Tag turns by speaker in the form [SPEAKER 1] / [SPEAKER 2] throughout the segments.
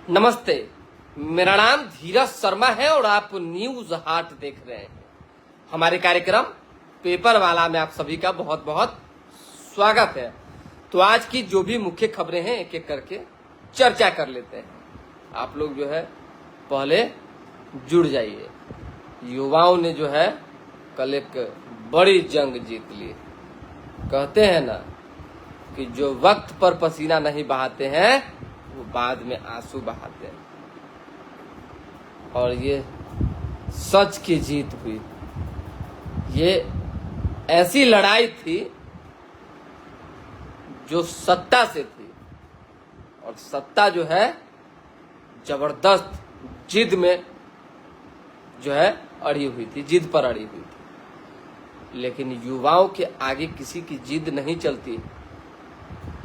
[SPEAKER 1] नमस्ते, मेरा नाम धीरज शर्मा है और आप न्यूज हाट देख रहे हैं। हमारे कार्यक्रम पेपर वाला में आप सभी का बहुत बहुत स्वागत है। तो आज की जो भी मुख्य खबरें हैं एक एक करके चर्चा कर लेते हैं। आप लोग जो है पहले जुड़ जाइए। युवाओं ने जो है कल एक बड़ी जंग जीत ली। कहते हैं ना कि जो वक्त पर पसीना नहीं बहाते हैं वो बाद में आंसू बहाते हैं, और ये सच की जीत हुई। ये ऐसी लड़ाई थी जो सत्ता से थी, और सत्ता जो है जबरदस्त जिद में जो है अड़ी हुई थी, जिद पर अड़ी हुई थी। लेकिन युवाओं के आगे किसी की जिद नहीं चलती।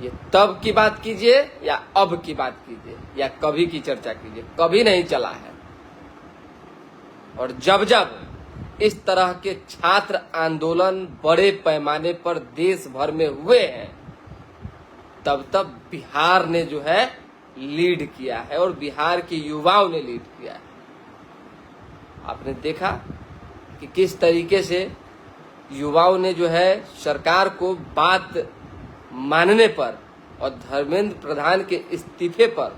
[SPEAKER 1] ये तब की बात कीजिए या अब की बात कीजिए या कभी की चर्चा कीजिए, कभी नहीं चला है। और जब जब इस तरह के छात्र आंदोलन बड़े पैमाने पर देश भर में हुए हैं, तब तब बिहार ने जो है लीड किया है और बिहार के युवाओं ने लीड किया है। आपने देखा कि किस तरीके से युवाओं ने जो है सरकार को बात मानने पर और धर्मेंद्र प्रधान के इस्तीफे पर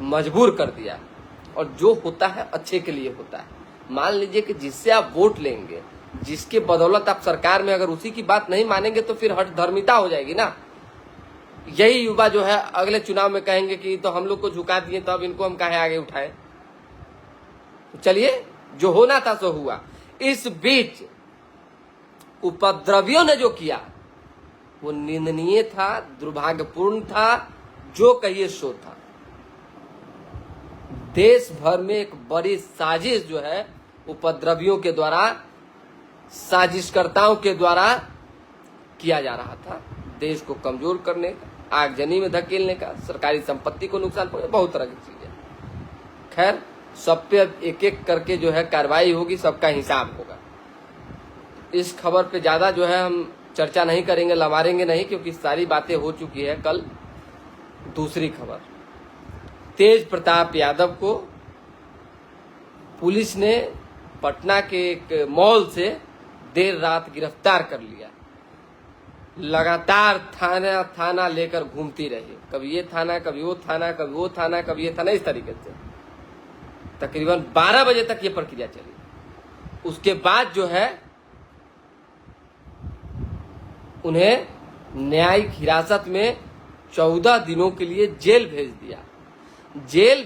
[SPEAKER 1] मजबूर कर दिया। और जो होता है अच्छे के लिए होता है। मान लीजिए कि जिससे आप वोट लेंगे, जिसके बदौलत आप सरकार में, अगर उसी की बात नहीं मानेंगे तो फिर हट धर्मिता हो जाएगी ना। यही युवा जो है अगले चुनाव में कहेंगे कि तो हम लोग को झुका दिए, तो अब इनको हम काहे आगे उठाएं। तो चलिए, जो होना था सो हुआ। इस बीच उपद्रवियों ने जो किया वो निंदनीय था, दुर्भाग्यपूर्ण था, जो कहिए सो था। देश भर में एक बड़ी साजिश जो है उपद्रवियों के द्वारा, साजिशकर्ताओं के द्वारा किया जा रहा था। देश को कमजोर करने का, आगजनी में धकेलने का, सरकारी संपत्ति को नुकसान पहुंचाने, बहुत तरह की चीजें। खैर, सब पे अब एक एक करके जो है कार्रवाई होगी, सबका हिसाब होगा। इस खबर पे ज्यादा जो है हम चर्चा नहीं करेंगे, लमारेंगे नहीं, क्योंकि सारी बातें हो चुकी है। कल दूसरी खबर, तेज प्रताप यादव को पुलिस ने पटना के एक मॉल से देर रात गिरफ्तार कर लिया। लगातार थाना थाना लेकर घूमती रही, कभी ये थाना, कभी वो थाना, कभी वो थाना, कभी ये थाना, इस तरीके से तकरीबन 12 बजे तक ये प्रक्रिया चली। उसके बाद जो है उन्हें न्यायिक हिरासत में 14 दिनों के लिए जेल भेज दिया। जेल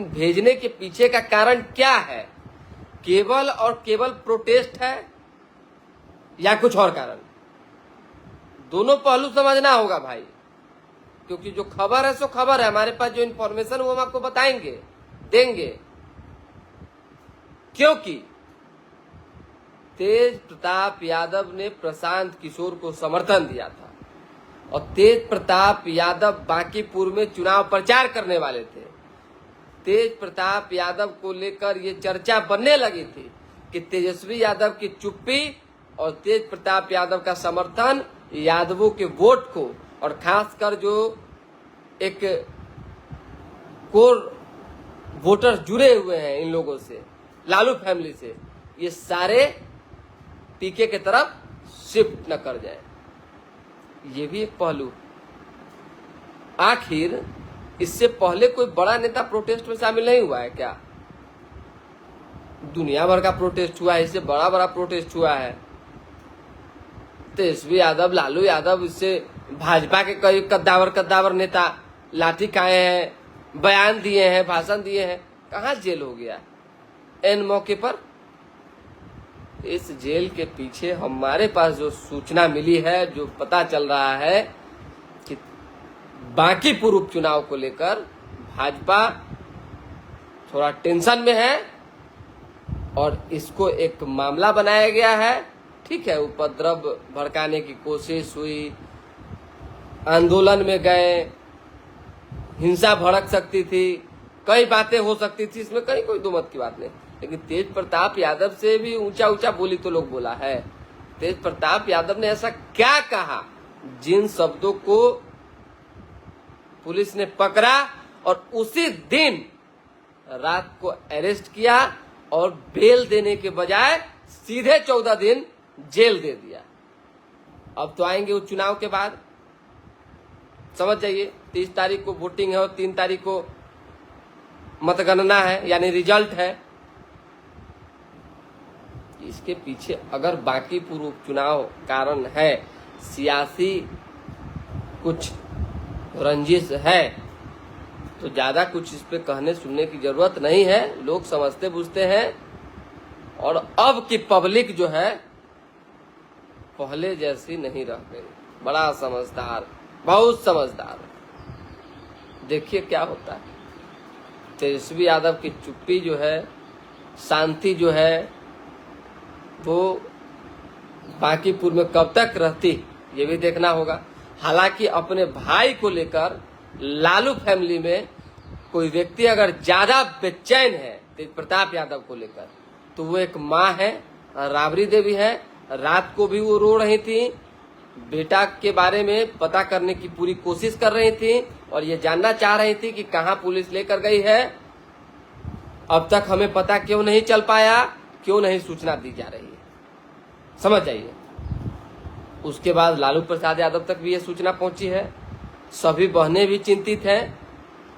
[SPEAKER 1] भेजने के पीछे का कारण क्या है? केवल और केवल प्रोटेस्ट है या कुछ और कारण? दोनों पहलू समझना होगा भाई, क्योंकि जो खबर है सो खबर है। हमारे पास जो इन्फॉर्मेशन वो हम आपको बताएंगे, देंगे। क्योंकि तेज प्रताप यादव ने प्रशांत किशोर को समर्थन दिया था, और तेज प्रताप यादव बांकीपुर में चुनाव प्रचार करने वाले थे। तेज प्रताप यादव को लेकर ये चर्चा बनने लगी थी कि तेजस्वी यादव की चुप्पी और तेज प्रताप यादव का समर्थन यादवों के वोट को, और खासकर जो एक कोर वोटर जुड़े हुए हैं इन लोगों से, लालू फैमिली से, ये सारे पीके की तरफ शिफ्ट न कर जाए। ये भी एक पहलू। आखिर इससे पहले कोई बड़ा नेता प्रोटेस्ट में शामिल नहीं हुआ है क्या? दुनिया भर का प्रोटेस्ट हुआ है, इससे बड़ा बड़ा प्रोटेस्ट हुआ है। तेजस्वी यादव, लालू यादव, इससे भाजपा के कई कद्दावर नेता लाठी खाए हैं, बयान दिए हैं, भाषण दिए हैं। कहाँ जेल हो गया एन मौके पर? इस जेल के पीछे हमारे पास जो सूचना मिली है, जो पता चल रहा है कि बांकीपुर उपचुनाव को लेकर भाजपा थोड़ा टेंशन में है और इसको एक मामला बनाया गया है। ठीक है, उपद्रव भड़काने की कोशिश हुई, आंदोलन में गए, हिंसा भड़क सकती थी, कई बातें हो सकती थी, इसमें कहीं कोई दो मत की बात नहीं। लेकिन तेज प्रताप यादव से भी ऊंचा ऊंचा बोली तो लोग बोला है। तेज प्रताप यादव ने ऐसा क्या कहा जिन शब्दों को पुलिस ने पकड़ा और उसी दिन रात को अरेस्ट किया और बेल देने के बजाय सीधे 14 दिन जेल दे दिया। अब तो आएंगे उस चुनाव के बाद, समझ जाइए 30 तारीख को वोटिंग है और 3 तारीख को मतगणना है, यानी रिजल्ट है। इसके पीछे अगर बाकी पूर्व चुनाव कारण है, सियासी कुछ रंजिश है, तो ज्यादा कुछ इस पे कहने सुनने की जरूरत नहीं है। लोग समझते बुझते हैं और अब की पब्लिक जो है पहले जैसी नहीं रह गई। बड़ा समझदार, बहुत समझदार। देखिए क्या होता है। तेजस्वी यादव की चुप्पी जो है, शांति जो है, वो बांकीपुर में कब तक रहती ये भी देखना होगा। हालांकि अपने भाई को लेकर लालू फैमिली में कोई व्यक्ति अगर ज्यादा बेचैन है तेज प्रताप यादव को लेकर, तो वो एक माँ है, राबड़ी देवी है। रात को भी वो रो रही थी, बेटा के बारे में पता करने की पूरी कोशिश कर रही थी और ये जानना चाह रही थी कि कहाँ पुलिस लेकर गई है, अब तक हमें पता क्यों नहीं चल पाया, क्यों नहीं सूचना दी जा रही है। समझ जाइए। उसके बाद लालू प्रसाद यादव तक भी ये सूचना पहुंची है। सभी बहनें भी चिंतित हैं,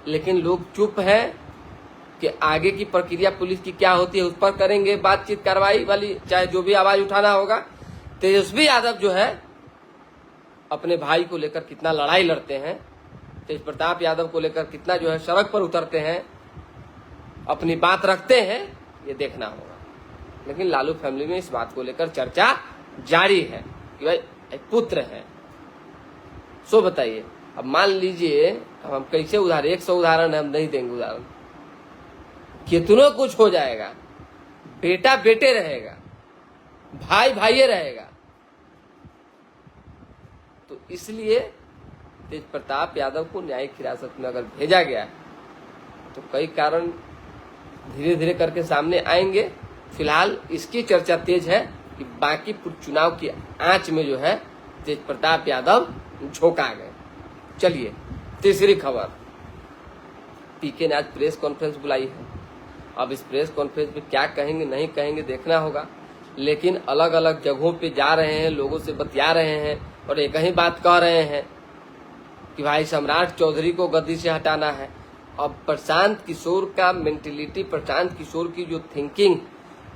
[SPEAKER 1] लेकिन लोग चुप हैं कि आगे की प्रक्रिया पुलिस की क्या होती है उस पर करेंगे बातचीत, कार्रवाई वाली, चाहे जो भी आवाज उठाना होगा। तेजस्वी यादव जो है अपने भाई को लेकर कितना लड़ाई लड़ते हैं, तेज प्रताप यादव को लेकर कितना जो है सड़क पर उतरते हैं, अपनी बात रखते हैं, ये देखना होगा। लेकिन लालू फैमिली में इस बात को लेकर चर्चा जारी है कि भाई एक पुत्र है। सो बताइए, अब मान लीजिए अब हम कैसे उदाहरण, 100 उदाहरण हम नहीं देंगे उदाहरण, कितनों कुछ हो जाएगा, बेटा बेटे रहेगा, भाई भाई रहेगा। तो इसलिए तेज प्रताप यादव को न्यायिक हिरासत में अगर भेजा गया तो कई कारण धीरे धीरे करके सामने आएंगे। फिलहाल इसकी चर्चा तेज है कि बांकीपुर चुनाव की आंच में जो है तेज प्रताप यादव झोंका गए। चलिए तीसरी खबर, पीके ने आज प्रेस कॉन्फ्रेंस बुलाई है। अब इस प्रेस कॉन्फ्रेंस में क्या कहेंगे नहीं कहेंगे देखना होगा, लेकिन अलग अलग जगहों पे जा रहे हैं, लोगों से बतिया रहे हैं और एक ही बात कह रहे हैं कि भाई सम्राट चौधरी को गद्दी से हटाना है। अब प्रशांत किशोर का मेंटेलिटी, प्रशांत किशोर की जो थिंकिंग,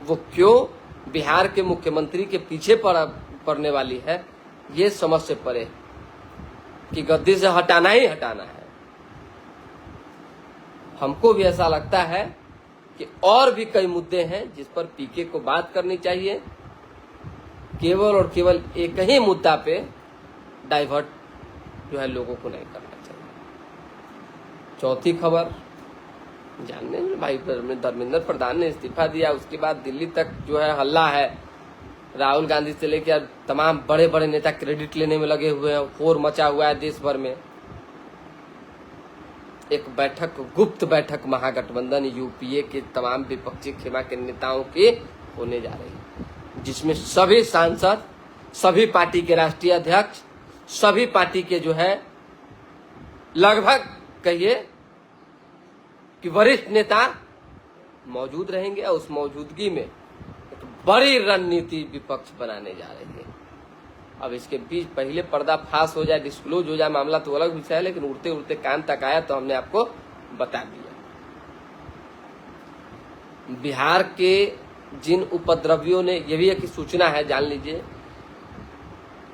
[SPEAKER 1] वो क्यों बिहार के मुख्यमंत्री के पीछे पड़ने वाली है, ये समझ से परे कि गद्दी से हटाना ही हटाना है। हमको भी ऐसा लगता है कि और भी कई मुद्दे हैं जिस पर पीके को बात करनी चाहिए। केवल और केवल एक ही मुद्दा पे डाइवर्ट जो है लोगों को नहीं करना चाहिए। चौथी खबर, जानने में भाई धर्मेंद्र प्रधान ने इस्तीफा दिया, उसके बाद दिल्ली तक जो है हल्ला है। राहुल गांधी से लेकर तमाम बड़े बड़े नेता क्रेडिट लेने में लगे हुए हैं, शोर मचा हुआ है देश भर में। एक बैठक, गुप्त बैठक महागठबंधन यूपीए के तमाम विपक्षी खेमा के नेताओं की होने जा रही है, जिसमें सभी सांसद, सभी पार्टी के राष्ट्रीय अध्यक्ष, सभी पार्टी के जो है लगभग कहिए कि वरिष्ठ नेता मौजूद रहेंगे और उस मौजूदगी में एक बड़ी रणनीति विपक्ष बनाने जा रही है। अब इसके बीच पहले पर्दाफाश हो जाए, डिस्क्लोज हो जाए मामला तो अलग विषय है, लेकिन उड़ते उड़ते कान तक आया तो हमने आपको बता दिया। बिहार के जिन उपद्रवियों ने, ये भी एक सूचना है जान लीजिए,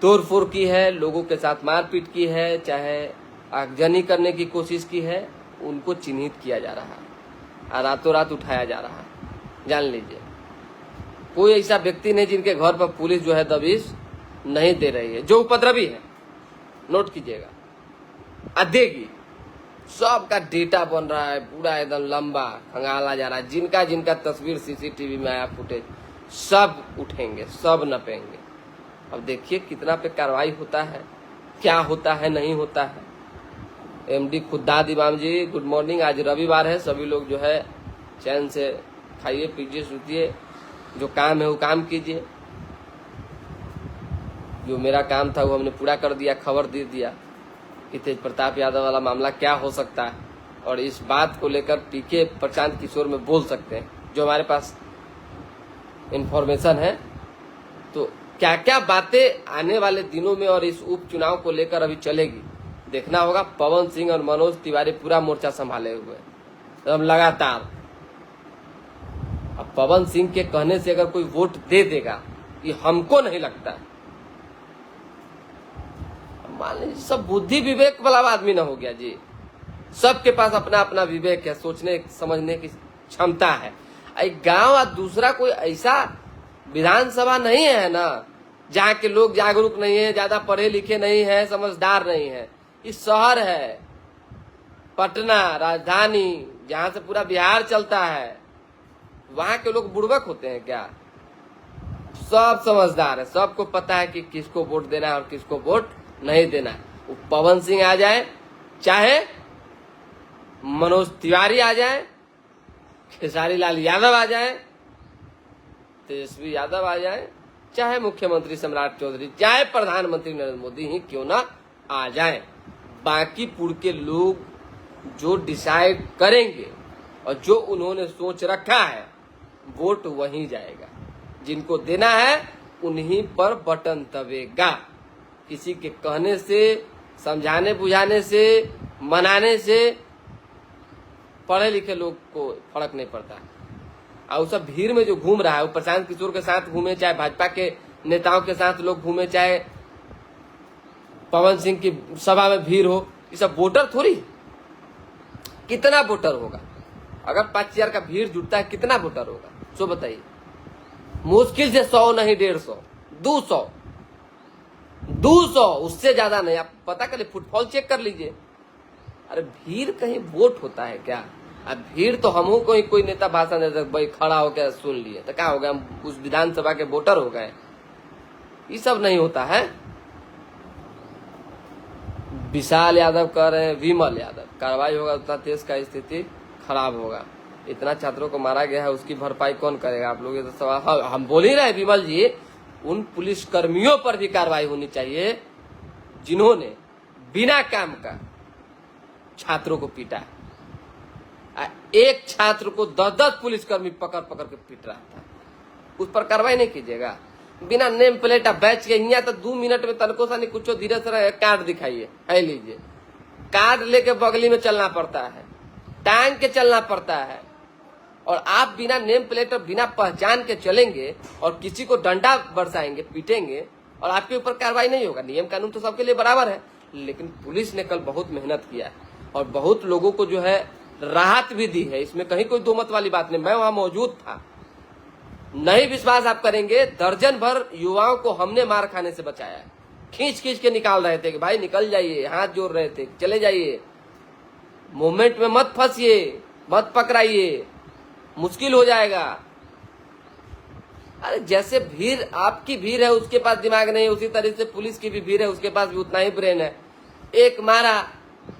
[SPEAKER 1] तोड़फोड़ की है, लोगों के साथ मारपीट की है, चाहे आगजनी करने की कोशिश की है, उनको चिन्हित किया जा रहा है और रातों रात उठाया जा रहा है। जान लीजिए कोई ऐसा व्यक्ति नहीं जिनके घर पर पुलिस जो है दबिश नहीं दे रही है, जो उपद्रवी है, नोट कीजिएगा, देगी। सबका डेटा बन रहा है, पूरा एकदम लंबा खंगाला जा रहा है। जिनका जिनका तस्वीर सीसीटीवी में आया, फुटेज, सब उठेंगे, सब नपेंगे। अब देखिए कितना पे कार्रवाई होता है, क्या होता है, नहीं होता है। एमडी खुद्दाद इमाम जी, गुड मॉर्निंग। आज रविवार है, सभी लोग जो है चैन से खाइए पीजिए सोचिए, जो काम है वो काम कीजिए। जो मेरा काम था वो हमने पूरा कर दिया, खबर दे दिया कि तेज प्रताप यादव वाला मामला क्या हो सकता है और इस बात को लेकर पीके प्रशांत किशोर में बोल सकते हैं, जो हमारे पास इंफॉर्मेशन है। तो क्या क्या बातें आने वाले दिनों में और इस उपचुनाव को लेकर अभी चलेगी देखना होगा। पवन सिंह और मनोज तिवारी पूरा मोर्चा संभाले हुए हैं एकदम लगातार। अब पवन सिंह के कहने से अगर कोई वोट दे देगा, ये हमको नहीं लगता। मान लीजिए सब बुद्धि विवेक वाला आदमी ना हो गया जी, सबके पास अपना अपना विवेक है, सोचने समझने की क्षमता है। एक गांव और दूसरा कोई ऐसा विधानसभा नहीं है ना जहाँ के लोग जागरूक नहीं है, ज्यादा पढ़े लिखे नहीं है, समझदार नहीं है। इस शहर है पटना राजधानी, जहाँ से पूरा बिहार चलता है। वहां के लोग बुड़बक होते हैं क्या? सब समझदार है, सबको पता है कि किसको वोट देना है और किसको वोट नहीं देना है। वो पवन सिंह आ जाए, चाहे मनोज तिवारी आ जाए, खेसारी लाल यादव आ जाए, तेजस्वी यादव आ जाए, चाहे मुख्यमंत्री सम्राट चौधरी, चाहे प्रधानमंत्री नरेंद्र मोदी ही क्यों ना आ जाए, बांकीपुर के लोग जो डिसाइड करेंगे और जो उन्होंने सोच रखा है, वोट वहीं जाएगा। जिनको देना है उन्हीं पर बटन दबेगा। किसी के कहने से, समझाने बुझाने से, मनाने से पढ़े लिखे लोग को फर्क नहीं पड़ता। और सब भीड़ में जो घूम रहा है, वो प्रशांत किशोर के साथ घूमे, चाहे भाजपा के नेताओं के साथ लोग घूमे, चाहे पवन सिंह की सभा में भीड़ हो, ये सब वोटर थोड़ी। कितना वोटर होगा? अगर 5,000 का भीड़ जुटता है, कितना वोटर होगा सो बताइए। मुश्किल से 100 नहीं, 150, 200, उससे ज्यादा नहीं। आप पता कर लीजिए, फुटफॉल चेक कर लीजिए। अरे भीड़ कहीं वोट होता है क्या? अब भीड़ तो हमको कोई नेता भाषण देता भाई खड़ा होकर सुन लिए तो क्या हो गया, हम उस विधानसभा के वोटर हो गए? ये सब नहीं होता है। विशाल यादव कह रहे हैं विमल यादव, कार्रवाई होगा उतना देश का स्थिति खराब होगा। इतना छात्रों को मारा गया है, उसकी भरपाई कौन करेगा? आप लोग ये तो सवाल। हाँ, हम बोल ही रहे विमल जी, उन पुलिस कर्मियों पर भी कार्रवाई होनी चाहिए जिन्होंने बिना काम का छात्रों को पीटा। एक छात्र को 10-10 पुलिसकर्मी पकड़ पकड़ के पीट रहा था, उस पर कार्रवाई नहीं कीजिएगा? बिना नेम प्लेट बैच के यहाँ तो 2 मिनट में तनको सा नहीं कुछ धीरे से कार्ड दिखाइए, है लीजिए। कार्ड लेके बगली में चलना पड़ता है, टांग के चलना पड़ता है। और आप बिना नेम प्लेट और बिना पहचान के चलेंगे और किसी को डंडा बरसाएंगे, पीटेंगे और आपके ऊपर कार्रवाई नहीं होगा। नियम कानून तो सबके लिए बराबर है, लेकिन पुलिस ने कल बहुत मेहनत किया है और बहुत लोगों को जो है राहत भी दी है। इसमें कहीं कोई दो मत वाली बात नहीं। मैं वहां मौजूद था, नहीं विश्वास आप करेंगे, दर्जन भर युवाओं को हमने मार खाने से बचाया है। खींच खींच के निकाल रहे थे कि भाई निकल जाइए, हाथ जोड़ रहे थे, चले जाइए, मूवमेंट में मत फंसिए, मत पकड़ाइए, मुश्किल हो जाएगा। अरे जैसे भीड़, आपकी भीड़ है, उसके पास दिमाग नहीं, उसी तरह से पुलिस की भी भीड़ है, उसके पास भी उतना ही ब्रेन है। एक मारा,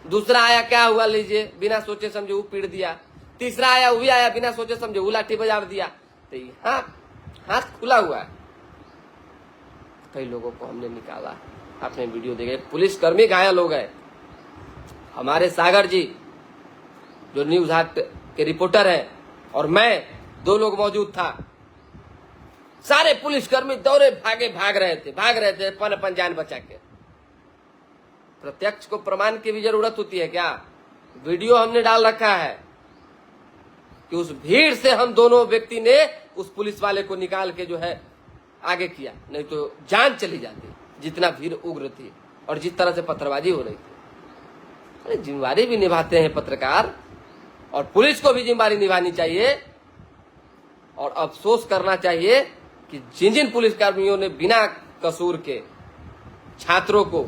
[SPEAKER 1] दूसरा आया, क्या हुआ लीजिए, बिना सोचे समझे वो पीट दिया। तीसरा आया, वो भी आया, बिना सोचे समझे वो लाठी बजा दिया। तो यहाँ हाथ खुला हुआ है। कई लोगों को हमने निकाला, आपने वीडियो देखे, पुलिसकर्मी घायल हो गए। हमारे सागर जी जो न्यूज हाट के रिपोर्टर हैं और मैं, 2 लोग मौजूद था। सारे पुलिसकर्मी दौड़े भाग रहे थे अपन जान बचा के। प्रत्यक्ष को प्रमाण की भी जरूरत होती है क्या? वीडियो हमने डाल रखा है कि उस भीड़ से हम दोनों व्यक्ति ने उस पुलिस वाले को निकाल के जो है आगे किया, नहीं तो जान चली जाती। जितना भीड़ उग्र थी और जिस तरह से पत्थरबाजी हो रही थी। अरे जिम्मेवारी भी निभाते हैं पत्रकार, और पुलिस को भी जिम्मेवारी निभानी चाहिए। और अफसोस करना चाहिए कि जिन जिन पुलिसकर्मियों ने बिना कसूर के छात्रों को,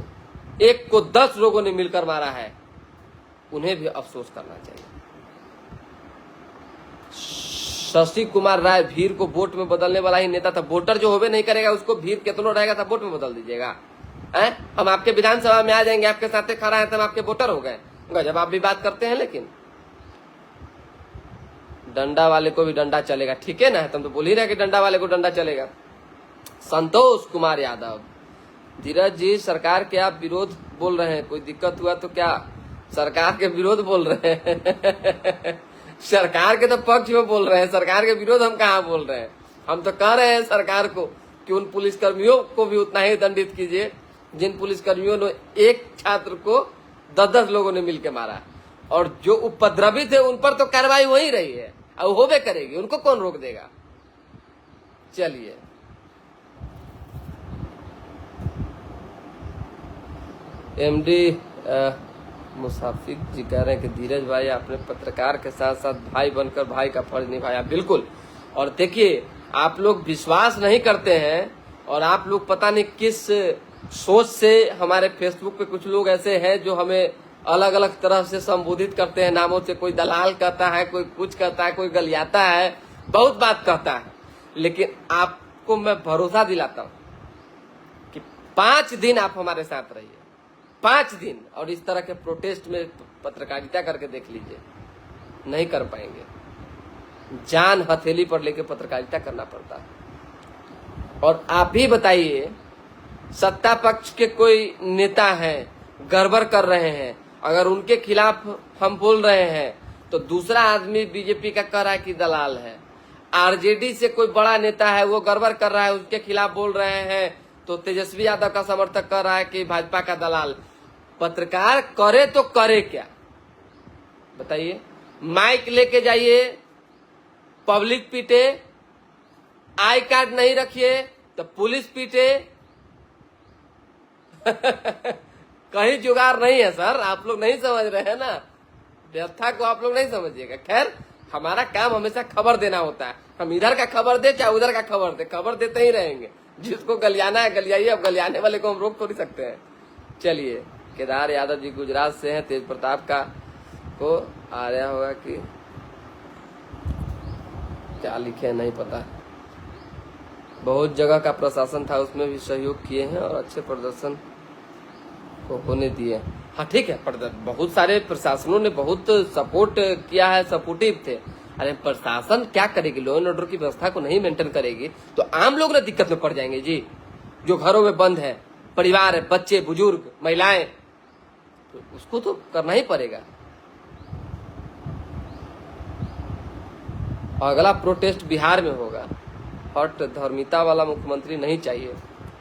[SPEAKER 1] एक को 10 लोगों ने मिलकर मारा है, उन्हें भी अफसोस करना चाहिए। शशि कुमार राय भीड़ को वोट में बदलने वाला ही नेता था। वोटर जो होवे नहीं करेगा उसको भीड़ कितना रहेगा था वोट में बदल दीजिएगा? हम आपके विधानसभा में आ जाएंगे, आपके साथ खड़ा है तो हम आपके वोटर हो गए। जब आप भी बात करते हैं, लेकिन डंडा वाले को भी डंडा चलेगा, ठीक है ना? तुम तो बोल ही रहे कि डंडा वाले को डंडा चलेगा। संतोष कुमार यादव, धीरज जी सरकार के आप विरोध बोल रहे हैं, कोई दिक्कत हुआ तो क्या सरकार के विरोध बोल रहे हैं। सरकार के तो पक्ष में बोल रहे हैं, सरकार के विरोध हम कहाँ बोल रहे हैं। हम तो कह रहे हैं सरकार को कि उन पुलिसकर्मियों को भी उतना ही दंडित कीजिए जिन पुलिसकर्मियों ने एक छात्र को 10-10 लोगों ने मिलकर मारा, और जो उपद्रवी थे उन पर तो कार्रवाई हो ही रही है और होबे करेगी, उनको कौन रोक देगा। चलिए, एमडी मुसाफिक जी कह रहे हैं कि धीरज भाई आपने पत्रकार के साथ साथ भाई बनकर भाई का फर्ज निभाया। बिल्कुल, और देखिए आप लोग विश्वास नहीं करते हैं और आप लोग पता नहीं किस सोच से, हमारे फेसबुक पे कुछ लोग ऐसे हैं जो हमें अलग अलग तरह से संबोधित करते हैं नामों से। कोई दलाल कहता है, कोई कुछ कहता है, कोई गलियाता है, बहुत बात कहता है। लेकिन आपको मैं भरोसा दिलाता हूँ कि 5 दिन आप हमारे साथ रहिए, 5 दिन, और इस तरह के प्रोटेस्ट में पत्रकारिता करके देख लीजिए, नहीं कर पाएंगे। जान हथेली पर लेके पत्रकारिता करना पड़ता है। और आप ही बताइए, सत्ता पक्ष के कोई नेता हैं, गड़बड़ कर रहे हैं, अगर उनके खिलाफ हम बोल रहे हैं तो दूसरा आदमी बीजेपी का कह रहा है कि दलाल है। आरजेडी से कोई बड़ा नेता है, वो गड़बड़ कर रहा है, उसके खिलाफ बोल रहे हैं तो तेजस्वी यादव का समर्थक कर रहा है कि भाजपा का दलाल। पत्रकार करे तो करे क्या बताइए। माइक लेके जाइए, पब्लिक पीटे, आई कार्ड नहीं रखिए तो पुलिस पीटे। कहीं जुगाड़ नहीं है सर, आप लोग नहीं समझ रहे हैं ना, व्यवस्था को आप लोग नहीं समझिएगा। खैर, हमारा काम हमेशा खबर देना होता है, हम इधर का खबर दे चाहे उधर का खबर दे, खबर देते ही रहेंगे। जिसको गलियाना है गलियाइए, अब गलियाने वाले को हम रोक तो नहीं सकते हैं। चलिए, केदार यादव जी गुजरात से हैं, तेज प्रताप का को आ रहा होगा कि क्या लिखे नहीं पता। बहुत जगह का प्रशासन था, उसमें भी सहयोग किए हैं और अच्छे प्रदर्शन को होने दिए। हाँ ठीक है, बहुत सारे प्रशासनों ने बहुत सपोर्ट किया है, सपोर्टिव थे। अरे प्रशासन क्या करेगी, लॉ एंड ऑर्डर की व्यवस्था को नहीं मेंटेन करेगी तो आम लोग ना दिक्कत में पड़ जाएंगे जी। जो घरों में बंद है, परिवार है, बच्चे, बुजुर्ग, महिलाएं, तो उसको तो करना ही पड़ेगा। अगला प्रोटेस्ट बिहार में होगा। हट धर्मिता वाला मुख्यमंत्री नहीं चाहिए,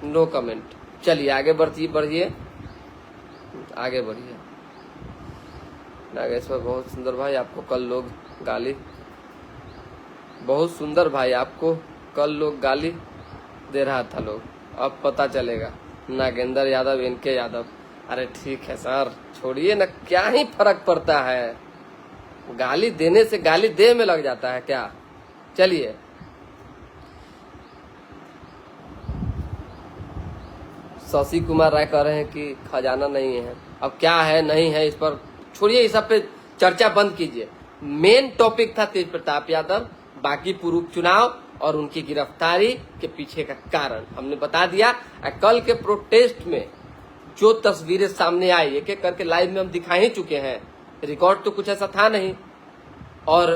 [SPEAKER 1] नो कमेंट। चलिए आगे बढ़िए, आगे बढ़िए। नागेश्वर बहुत सुंदर भाई, आपको कल लोग गाली, बहुत सुंदर भाई, आपको कल लोग गाली दे रहा था लोग, अब पता चलेगा। नागेंद्र यादव, इनके यादव, अरे ठीक है सर, छोड़िए ना, क्या ही फर्क पड़ता है, गाली देने से गाली देह में लग जाता है क्या। चलिए, शशि कुमार राय कह रहे हैं कि खजाना नहीं है। अब क्या है नहीं है इस पर छोड़िए, इस सब पे चर्चा बंद कीजिए। मेन टॉपिक था तेज प्रताप यादव, बाकी पूर्व चुनाव और उनकी गिरफ्तारी के पीछे का कारण हमने बता दिया। कल के प्रोटेस्ट में जो तस्वीरें सामने आई, एक एक करके लाइव में हम दिखा ही चुके हैं, रिकॉर्ड तो कुछ ऐसा था नहीं, और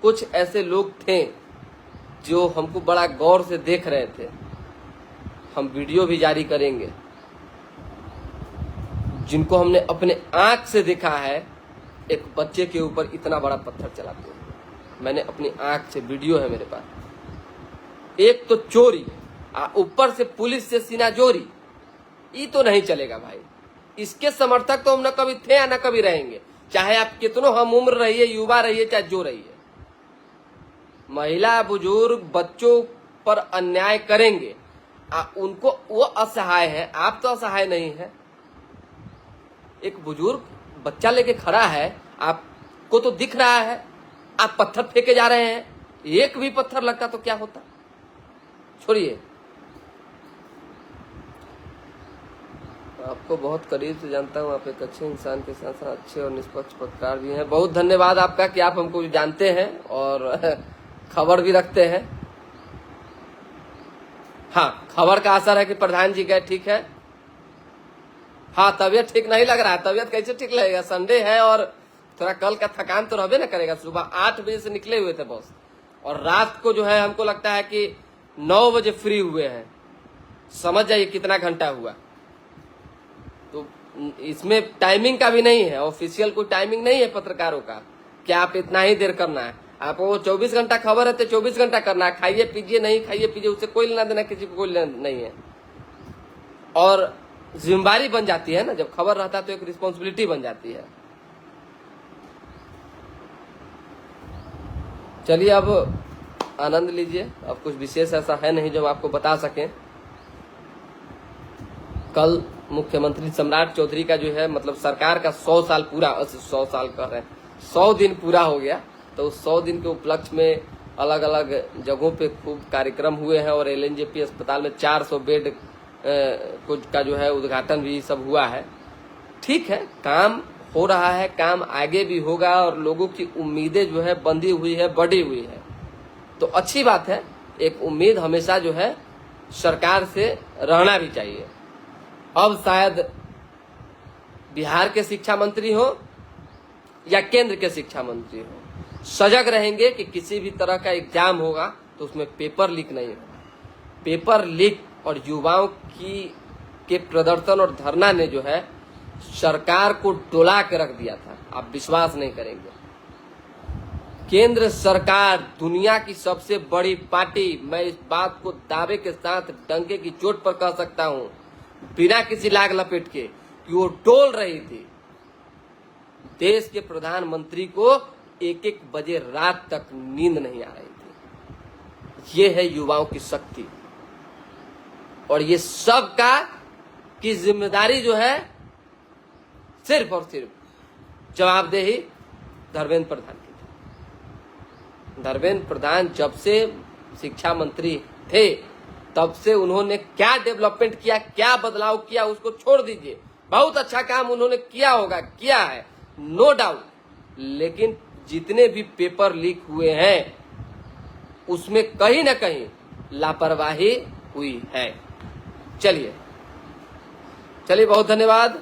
[SPEAKER 1] कुछ ऐसे लोग थे जो हमको बड़ा गौर से देख रहे थे। हम वीडियो भी जारी करेंगे जिनको हमने अपने आंख से देखा है एक बच्चे के ऊपर इतना बड़ा पत्थर चलाते हुए। मैंने अपनी आंख से, वीडियो है मेरे पास। एक तो चोरी, ऊपर से पुलिस से सीना जोरी, ये तो नहीं चलेगा भाई। इसके समर्थक तो हम न कभी थे या न कभी रहेंगे, चाहे आप कितनों हम उम्र रहिए, युवा रहिए, चाहे जो रहिए। महिला, बुजुर्ग, बच्चों पर अन्याय करेंगे, उनको, वो असहाय है, आप तो असहाय नहीं है। एक बुजुर्ग बच्चा लेके खड़ा है, आपको तो दिख रहा है, आप पत्थर फेंके जा रहे हैं। एक भी पत्थर लगता तो क्या होता। छोड़िए, आपको बहुत करीब से जानता हूँ, आप एक अच्छे इंसान के साथ साथ अच्छे और निष्पक्ष पत्रकार भी हैं। बहुत धन्यवाद आपका कि आप हमको जानते हैं और खबर भी रखते हैं। हाँ, खबर का असर है कि प्रधान जी गए, ठीक है। हाँ, तबीयत ठीक नहीं लग रहा है, तबीयत कैसे ठीक लगेगा, संडे है और थोड़ा कल का थकान तो रहबे ना करेगा। सुबह 8 बजे से निकले हुए थे बॉस, और रात को जो है हमको लगता है कि 9 बजे फ्री हुए हैं। समझ जाइए कितना घंटा हुआ। तो इसमें टाइमिंग का भी नहीं है, ऑफिशियल कोई टाइमिंग नहीं है पत्रकारों का कि आप इतना ही देर करना है। आपको 24 घंटा खबर है तो 24 घंटा करना है, खाइए पीजिए नहीं खाइए पीजिए उससे कोई लेना देना किसी को कोई लेना नहीं है। और जिम्मेदारी बन जाती है ना, जब खबर रहता है तो एक रिस्पॉन्सिबिलिटी बन जाती है। चलिए अब आनंद लीजिए, अब कुछ विशेष ऐसा है नहीं जो आपको बता सकें। कल मुख्यमंत्री सम्राट चौधरी का जो है मतलब सरकार का 100 साल पूरा, 100 साल कह रहे हैं 100 दिन पूरा हो गया, तो उस 100 दिन के उपलक्ष्य में अलग अलग जगहों पे खूब कार्यक्रम हुए हैं और एलएनजेपी अस्पताल में 400 बेड कुछ का जो है उद्घाटन भी सब हुआ है। ठीक है, काम हो रहा है, काम आगे भी होगा और लोगों की उम्मीदें जो है बंधी हुई है, बढ़ी हुई है, तो अच्छी बात है। एक उम्मीद हमेशा जो है सरकार से रहना भी चाहिए। अब शायद बिहार के शिक्षा मंत्री हो या केंद्र के शिक्षा मंत्री हो, सजग रहेंगे कि किसी भी तरह का एग्जाम होगा तो उसमें पेपर लीक नहीं होगा। पेपर लीक और युवाओं के प्रदर्शन और धरना ने जो है सरकार को डोला के रख दिया था, आप विश्वास नहीं करेंगे। केंद्र सरकार दुनिया की सबसे बड़ी पार्टी, मैं इस बात को दावे के साथ डंके की चोट पर कह सकता हूं बिना किसी लाग लपेट के, कि वो डोल रही थी। देश के प्रधानमंत्री को 1-1 बजे रात तक नींद नहीं आ रही थी। ये है युवाओं की शक्ति और ये सब का की जिम्मेदारी जो है सिर्फ और सिर्फ जवाबदेही धर्मेंद्र प्रधान की। धर्मेंद्र प्रधान जब से शिक्षा मंत्री थे तब से उन्होंने क्या डेवलपमेंट किया, क्या बदलाव किया, उसको छोड़ दीजिए। बहुत अच्छा काम उन्होंने किया होगा, किया है, नो डाउट, लेकिन जितने भी पेपर लीक हुए हैं उसमें कहीं ना कहीं लापरवाही हुई है। चलिए बहुत धन्यवाद।